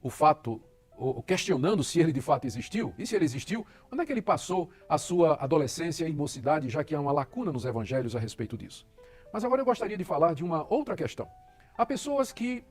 o fato, ou questionando se ele de fato existiu, e se ele existiu, onde é que ele passou a sua adolescência e mocidade, já que há uma lacuna nos evangelhos a respeito disso. Mas agora eu gostaria de falar de uma outra questão. Há pessoas que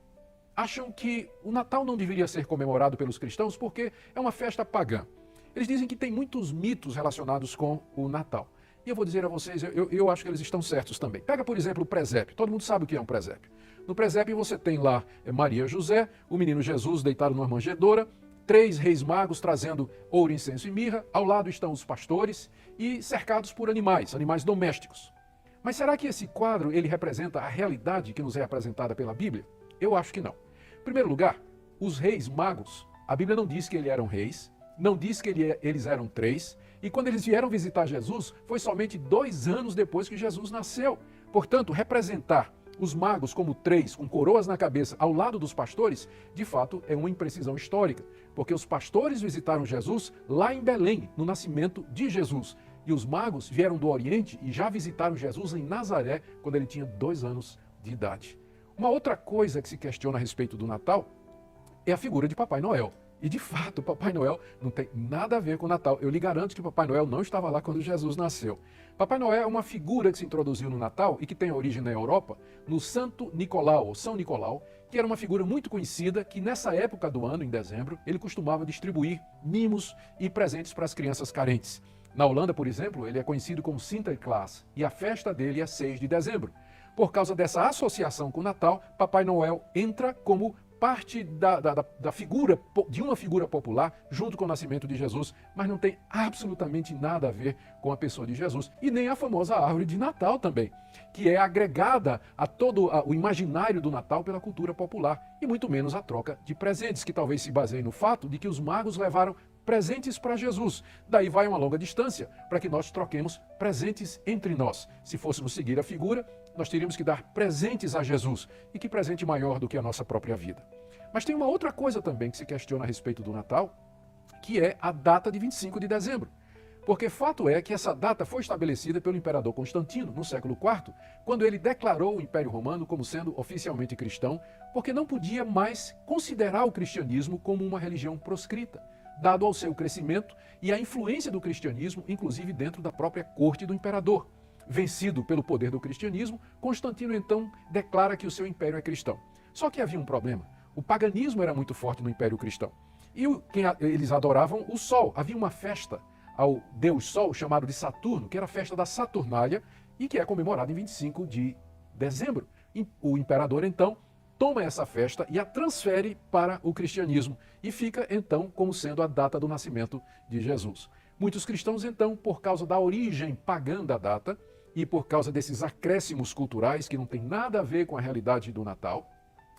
acham que o Natal não deveria ser comemorado pelos cristãos porque é uma festa pagã. Eles dizem que tem muitos mitos relacionados com o Natal. E eu vou dizer a vocês, eu acho que eles estão certos também. Pega, por exemplo, o presépio. Todo mundo sabe o que é um presépio. No presépio você tem lá Maria e José, o menino Jesus deitado numa manjedoura, 3 reis magos trazendo ouro, incenso e mirra, ao lado estão os pastores e cercados por animais domésticos. Mas será que esse quadro ele representa a realidade que nos é apresentada pela Bíblia? Eu acho que não. Em primeiro lugar, os reis magos, a Bíblia não diz que eles eram reis, não diz que eles eram 3, e quando eles vieram visitar Jesus, foi somente 2 anos depois que Jesus nasceu. Portanto, representar os magos como 3, com coroas na cabeça, ao lado dos pastores, de fato é uma imprecisão histórica, porque os pastores visitaram Jesus lá em Belém, no nascimento de Jesus, e os magos vieram do Oriente e já visitaram Jesus em Nazaré, quando ele tinha 2 anos de idade. Uma outra coisa que se questiona a respeito do Natal é a figura de Papai Noel. E de fato, Papai Noel não tem nada a ver com o Natal. Eu lhe garanto que Papai Noel não estava lá quando Jesus nasceu. Papai Noel é uma figura que se introduziu no Natal e que tem origem na Europa, no Santo Nicolau, ou São Nicolau, que era uma figura muito conhecida que nessa época do ano, em dezembro, ele costumava distribuir mimos e presentes para as crianças carentes. Na Holanda, por exemplo, ele é conhecido como Sinterklaas e a festa dele é 6 de dezembro. Por causa dessa associação com o Natal, Papai Noel entra como parte da figura, de uma figura popular, junto com o nascimento de Jesus, mas não tem absolutamente nada a ver com a pessoa de Jesus, e nem a famosa árvore de Natal também, que é agregada a todo o imaginário do Natal pela cultura popular, e muito menos a troca de presentes, que talvez se baseie no fato de que os magos levaram presentes para Jesus. Daí vai uma longa distância para que nós troquemos presentes entre nós. Se fôssemos seguir a figura, nós teríamos que dar presentes a Jesus. E que presente maior do que a nossa própria vida. Mas tem uma outra coisa também que se questiona a respeito do Natal, que é a data de 25 de dezembro. Porque fato é que essa data foi estabelecida pelo imperador Constantino, no século IV, quando ele declarou o Império Romano como sendo oficialmente cristão, porque não podia mais considerar o cristianismo como uma religião proscrita, dado ao seu crescimento e a influência do cristianismo, inclusive dentro da própria corte do imperador. Vencido pelo poder do cristianismo, Constantino então declara que o seu império é cristão. Só que havia um problema. O paganismo era muito forte no império cristão. E eles adoravam o sol. Havia uma festa ao deus Sol, chamado de Saturno, que era a festa da Saturnália e que é comemorada em 25 de dezembro. O imperador então toma essa festa e a transfere para o cristianismo e fica então como sendo a data do nascimento de Jesus. Muitos cristãos então, por causa da origem pagã da data e por causa desses acréscimos culturais que não tem nada a ver com a realidade do Natal,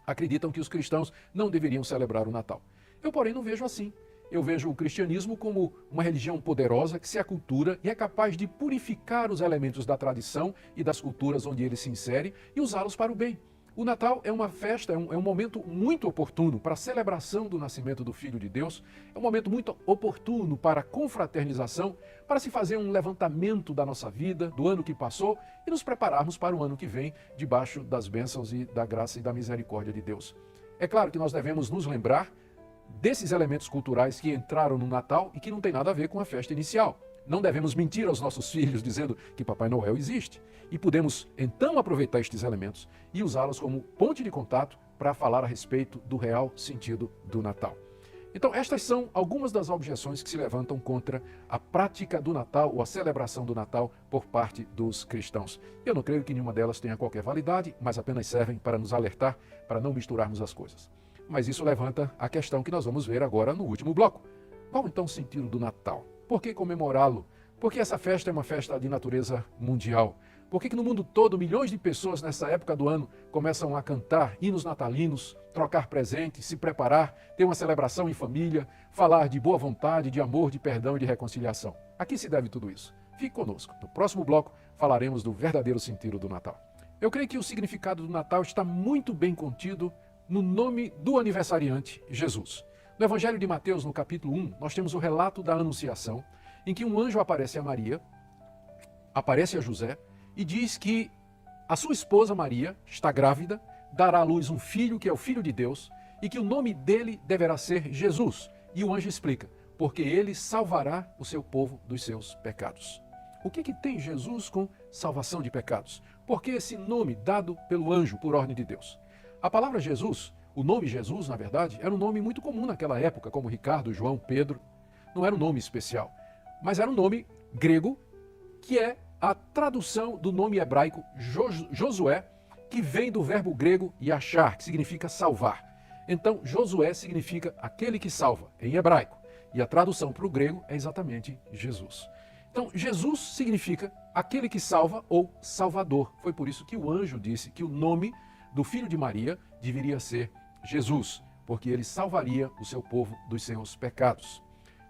acreditam que os cristãos não deveriam celebrar o Natal. Eu, porém, não vejo assim. Eu vejo o cristianismo como uma religião poderosa que se acultura e é capaz de purificar os elementos da tradição e das culturas onde ele se insere e usá-los para o bem. O Natal é uma festa, é um momento muito oportuno para a celebração do nascimento do Filho de Deus, é um momento muito oportuno para a confraternização, para se fazer um levantamento da nossa vida, do ano que passou e nos prepararmos para o ano que vem, debaixo das bênçãos e da graça e da misericórdia de Deus. É claro que nós devemos nos lembrar desses elementos culturais que entraram no Natal e que não tem nada a ver com a festa inicial. Não devemos mentir aos nossos filhos dizendo que Papai Noel existe. E podemos então aproveitar estes elementos e usá-los como ponte de contato para falar a respeito do real sentido do Natal. Então, estas são algumas das objeções que se levantam contra a prática do Natal ou a celebração do Natal por parte dos cristãos. Eu não creio que nenhuma delas tenha qualquer validade, mas apenas servem para nos alertar, para não misturarmos as coisas. Mas isso levanta a questão que nós vamos ver agora no último bloco. Qual então o sentido do Natal? Por que comemorá-lo? Por que essa festa é uma festa de natureza mundial? Por que no mundo todo milhões de pessoas nessa época do ano começam a cantar hinos natalinos, trocar presentes, se preparar, ter uma celebração em família, falar de boa vontade, de amor, de perdão e de reconciliação? A que se deve tudo isso? Fique conosco. No próximo bloco falaremos do verdadeiro sentido do Natal. Eu creio que o significado do Natal está muito bem contido no nome do aniversariante, Jesus. No Evangelho de Mateus, no capítulo 1, nós temos o relato da Anunciação, em que um anjo aparece a Maria, aparece a José, e diz que a sua esposa Maria está grávida, dará à luz um filho que é o Filho de Deus, e que o nome dele deverá ser Jesus. E o anjo explica, porque ele salvará o seu povo dos seus pecados. O que tem Jesus com salvação de pecados? Por que esse nome dado pelo anjo por ordem de Deus? A palavra Jesus, o nome Jesus, na verdade, era um nome muito comum naquela época, como Ricardo, João, Pedro. Não era um nome especial, mas era um nome grego, que é a tradução do nome hebraico Josué, que vem do verbo grego yashar, que significa salvar. Então, Josué significa aquele que salva, em hebraico. E a tradução para o grego é exatamente Jesus. Então, Jesus significa aquele que salva ou salvador. Foi por isso que o anjo disse que o nome do filho de Maria deveria ser Jesus, porque ele salvaria o seu povo dos seus pecados.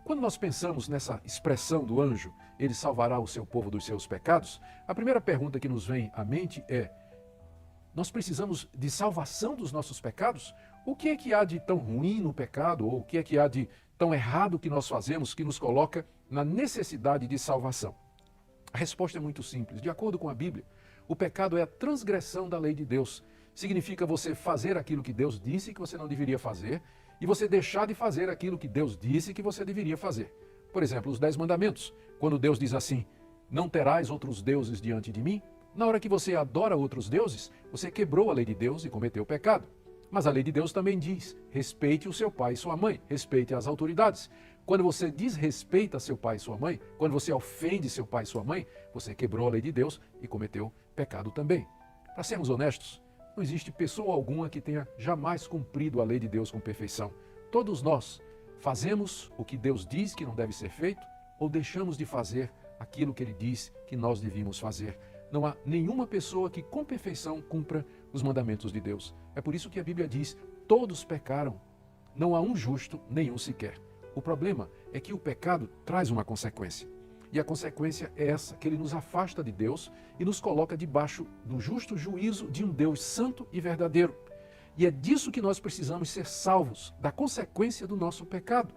Quando nós pensamos nessa expressão do anjo, ele salvará o seu povo dos seus pecados, a primeira pergunta que nos vem à mente é: nós precisamos de salvação dos nossos pecados? O que é que há de tão ruim no pecado, ou o que é que há de tão errado que nós fazemos que nos coloca na necessidade de salvação? A resposta é muito simples. De acordo com a Bíblia, o pecado é a transgressão da lei de Deus. Significa você fazer aquilo que Deus disse que você não deveria fazer e você deixar de fazer aquilo que Deus disse que você deveria fazer. Por exemplo, os 10 mandamentos. Quando Deus diz assim, não terás outros deuses diante de mim, na hora que você adora outros deuses, você quebrou a lei de Deus e cometeu o pecado. Mas a lei de Deus também diz, respeite o seu pai e sua mãe, respeite as autoridades. Quando você desrespeita seu pai e sua mãe, quando você ofende seu pai e sua mãe, você quebrou a lei de Deus e cometeu pecado também. Para sermos honestos, não existe pessoa alguma que tenha jamais cumprido a lei de Deus com perfeição. Todos nós fazemos o que Deus diz que não deve ser feito ou deixamos de fazer aquilo que Ele diz que nós devíamos fazer. Não há nenhuma pessoa que com perfeição cumpra os mandamentos de Deus. É por isso que a Bíblia diz, todos pecaram, não há um justo, nenhum sequer. O problema é que o pecado traz uma consequência. E a consequência é essa, que ele nos afasta de Deus e nos coloca debaixo do justo juízo de um Deus santo e verdadeiro. E é disso que nós precisamos ser salvos, da consequência do nosso pecado.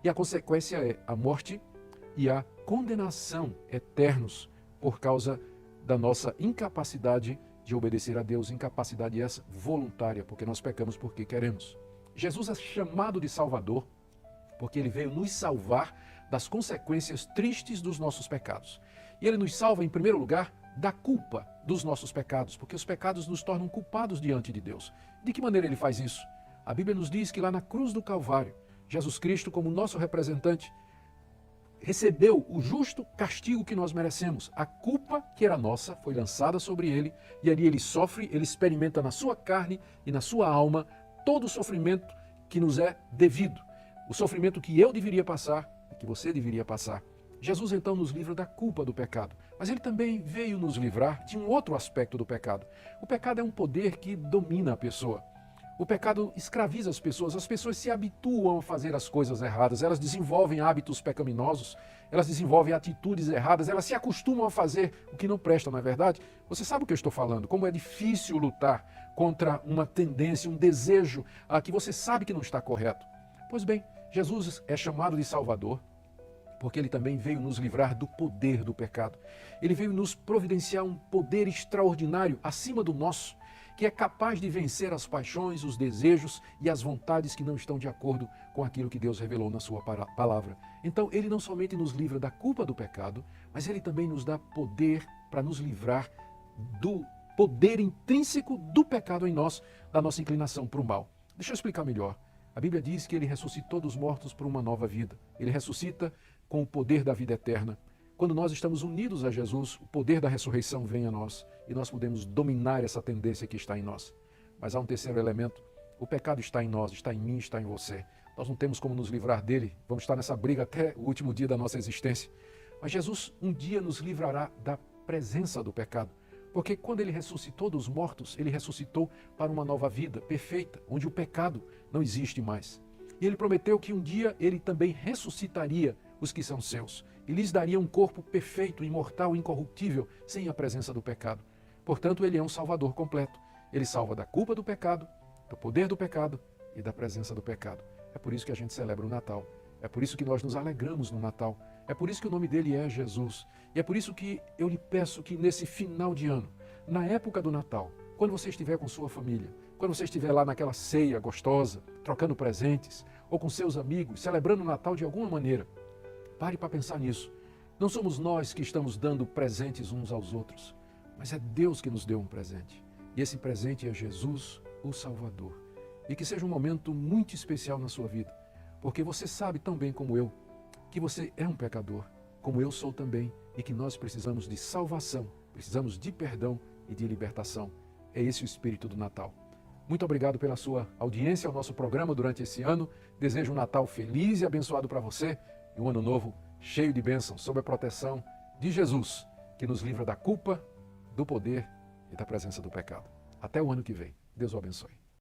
E a consequência é a morte e a condenação eternos por causa da nossa incapacidade de obedecer a Deus, incapacidade essa voluntária, porque nós pecamos porque queremos. Jesus é chamado de Salvador porque ele veio nos salvar das consequências tristes dos nossos pecados. E ele nos salva, em primeiro lugar, da culpa dos nossos pecados, porque os pecados nos tornam culpados diante de Deus. De que maneira ele faz isso? A Bíblia nos diz que lá na cruz do Calvário, Jesus Cristo, como nosso representante, recebeu o justo castigo que nós merecemos. A culpa que era nossa foi lançada sobre ele, e ali ele sofre, ele experimenta na sua carne e na sua alma todo o sofrimento que nos é devido. O sofrimento que eu deveria passar e que você deveria passar. Jesus então nos livra da culpa do pecado, mas ele também veio nos livrar de um outro aspecto do pecado. O pecado é um poder que domina a pessoa. O pecado escraviza as pessoas se habituam a fazer as coisas erradas, elas desenvolvem hábitos pecaminosos, elas desenvolvem atitudes erradas, elas se acostumam a fazer o que não presta, não é verdade? Você sabe o que eu estou falando, como é difícil lutar contra uma tendência, um desejo que você sabe que não está correto. Pois bem, Jesus é chamado de Salvador, porque ele também veio nos livrar do poder do pecado. Ele veio nos providenciar um poder extraordinário acima do nosso, que é capaz de vencer as paixões, os desejos e as vontades que não estão de acordo com aquilo que Deus revelou na sua palavra. Então, ele não somente nos livra da culpa do pecado, mas ele também nos dá poder para nos livrar do poder intrínseco do pecado em nós, da nossa inclinação para o mal. Deixa eu explicar melhor. A Bíblia diz que ele ressuscitou dos mortos para uma nova vida. Ele ressuscita com o poder da vida eterna. Quando nós estamos unidos a Jesus, o poder da ressurreição vem a nós e nós podemos dominar essa tendência que está em nós. Mas há um terceiro elemento. O pecado está em nós, está em mim, está em você. Nós não temos como nos livrar dele. Vamos estar nessa briga até o último dia da nossa existência. Mas Jesus um dia nos livrará da presença do pecado. Porque quando ele ressuscitou dos mortos, ele ressuscitou para uma nova vida perfeita, onde o pecado não existe mais. E ele prometeu que um dia ele também ressuscitaria os que são seus e lhes daria um corpo perfeito, imortal, incorruptível, sem a presença do pecado. Portanto, ele é um salvador completo. Ele salva da culpa do pecado, do poder do pecado e da presença do pecado. É por isso que a gente celebra o Natal. É por isso que nós nos alegramos no Natal. É por isso que o nome dele é Jesus. E é por isso que eu lhe peço que nesse final de ano, na época do Natal, quando você estiver com sua família, quando você estiver lá naquela ceia gostosa, trocando presentes, ou com seus amigos, celebrando o Natal de alguma maneira, pare para pensar nisso. Não somos nós que estamos dando presentes uns aos outros, mas é Deus que nos deu um presente. E esse presente é Jesus, o Salvador. E que seja um momento muito especial na sua vida, porque você sabe tão bem como eu, que você é um pecador, como eu sou também, e que nós precisamos de salvação, precisamos de perdão e de libertação. É esse o espírito do Natal. Muito obrigado pela sua audiência ao nosso programa durante esse ano. Desejo um Natal feliz e abençoado para você e um ano novo cheio de bênçãos, sob a proteção de Jesus, que nos livra da culpa, do poder e da presença do pecado. Até o ano que vem. Deus o abençoe.